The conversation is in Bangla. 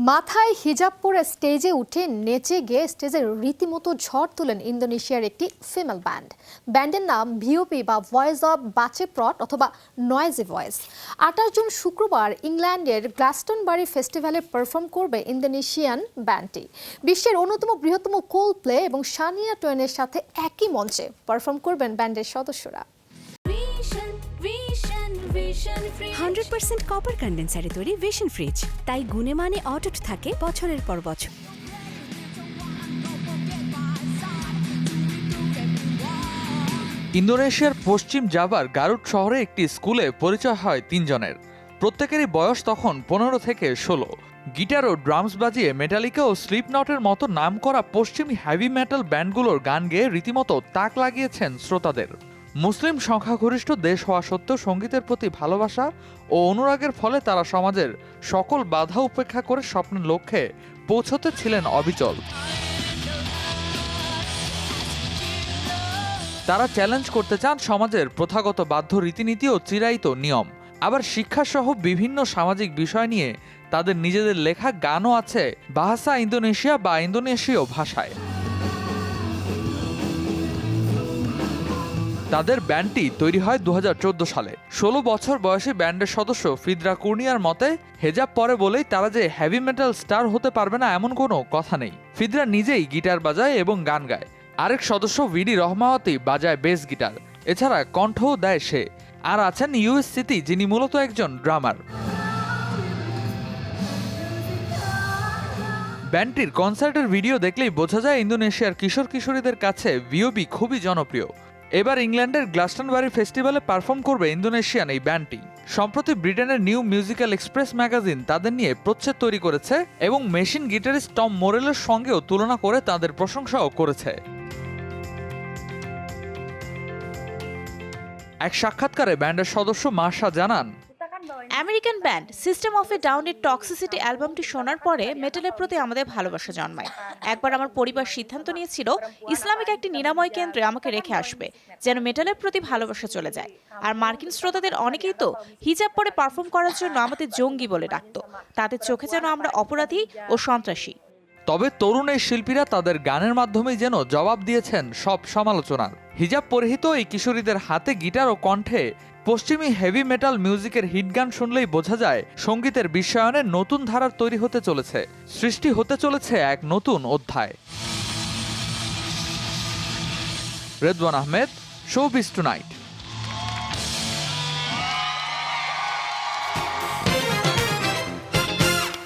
মাথায় হিজাব পরে স্টেজে উঠে নেচে গিয়ে স্টেজের রীতিমতো ঝড় তোলেন ইন্দোনেশিয়ার একটি ফিমেল ব্যান্ড। ব্যান্ডের নাম ভিওপি বা ভয়েস অব বাচেপ্রট অথবা নয়েজি ভয়েস। ২৮ জুন শুক্রবার ইংল্যান্ডের গ্লাস্টনবারি ফেস্টিভ্যালে পারফর্ম করবে ইন্দোনেশিয়ান ব্যান্ডটি। বিশ্বের অন্যতম বৃহত্তম কোল্ডপ্লে এবং শানিয়া টুয়েনের সাথে একই মঞ্চে পারফর্ম করবেন ব্যান্ডের সদস্যরা। 100% কপার কন্ডেন্সারে তৈরি ভিশন ফ্রিজ, তাই গুণে মানে অটুট থাকে বছরের পর বছর। ইন্দোনেশিয়ার পশ্চিম জাভার গারুড শহরে একটি স্কুলে পরিচয় হয় তিনজনের। প্রত্যেকেরই বয়স তখন 15 থেকে 16। গিটার ও ড্রামস বাজিয়ে মেটালিকা ও স্লিপনটের মতো নামকরা পশ্চিমী হেভি মেটাল ব্যান্ডগুলোর গান গেয়ে রীতিমতো তাক লাগিয়েছেন শ্রোতাদের। মুসলিম সংখ্যাগরিষ্ঠ দেশ হওয়া সত্ত্বেও সঙ্গীতের প্রতি ভালোবাসা ও অনুরাগের ফলে তারা সমাজের সকল বাধা উপেক্ষা করে স্বপ্নের লক্ষ্যে পৌঁছতে ছিলেন অবিচল। তারা চ্যালেঞ্জ করতে চান সমাজের প্রথাগত বাধ্য রীতিনীতি ও চিরায়িত নিয়ম। আবার শিক্ষাসহ বিভিন্ন সামাজিক বিষয় নিয়ে তাদের নিজেদের লেখা গানও আছে বাহাসা ইন্দোনেশিয়া বা ইন্দোনেশীয় ভাষায়। তাদের ব্যান্ডটি তৈরি হয় 2014 সালে। 16 বছর বয়সী ব্যান্ডের সদস্য ফিদরা কুর্নিয়ার মতে, হেজাব পরে বলেই তারা যে হেভি মেটাল স্টার হতে পারবে না এমন কোনো কথা নেই। ফিদরা নিজেই গিটার বাজায় এবং গান গায়। আরেক সদস্য ভিডি রহমাওয়াতি বাজায় বেস গিটার, এছাড়া কণ্ঠও দেয় সে। আর আছেন ইউএস সিতি, যিনি মূলত একজন ড্রামার। ব্যান্ডটির কনসার্টের ভিডিও দেখলেই বোঝা যায় ইন্দোনেশিয়ার কিশোর কিশোরীদের কাছে ভিওপি খুবই জনপ্রিয়। এবার ইংল্যান্ডের গ্লাস্টনবারি ফেস্টিভ্যালে পারফর্ম করবে ইন্দোনেশিয়ান এই ব্যান্ডটি। সম্প্রতি ব্রিটেনের নিউ মিউজিক্যাল এক্সপ্রেস ম্যাগাজিন তাদের নিয়ে প্রচ্ছদ তৈরি করেছে এবং মেশিন গিটারিস্ট টম মোরেলের সঙ্গেও তুলনা করে তাদের প্রশংসাও করেছে। এক সাক্ষাৎকারে ব্যান্ডের সদস্য মার্শা জানান, আমেরিকান ব্যান্ড সিস্টেম অফ এ ডাউনের টক্সিসিটি অ্যালবামটি শোনার পরে মেটালের প্রতি আমাদের ভালোবাসা জন্মায়। একবার আমার পরিবার সিদ্ধান্ত নিয়েছিল ইসলামিক একটি নিরাময় কেন্দ্রে আমাকে রেখে আসবে, যেন মেটালের প্রতি ভালোবাসা চলে যায়। আর মার্কিন শ্রোতাদের অনেকেই তো হিজাব পরে পারফর্ম করার জন্য আমাদের জঙ্গি বলে ডাকতো। তাদের চোখে যেন আমরা অপরাধী ও সন্ত্রাসী। তবে তরুণ এই শিল্পীরা তাদের গানের মাধ্যমেই যেন জবাব দিয়েছেন সব সমালোচনার। হিজাব পরিহিত এই কিশোরীদের হাতে গিটার ও কণ্ঠে পশ্চিমী হেভি মেটাল মিউজিকের হিট গান শুনলেই বোঝা যায় সঙ্গীতের বিশ্বায়নে নতুন ধারার তৈরি হতে চলেছে, সৃষ্টি হতে চলেছে এক নতুন অধ্যায়। Redwan Ahmed, showbiz tonight.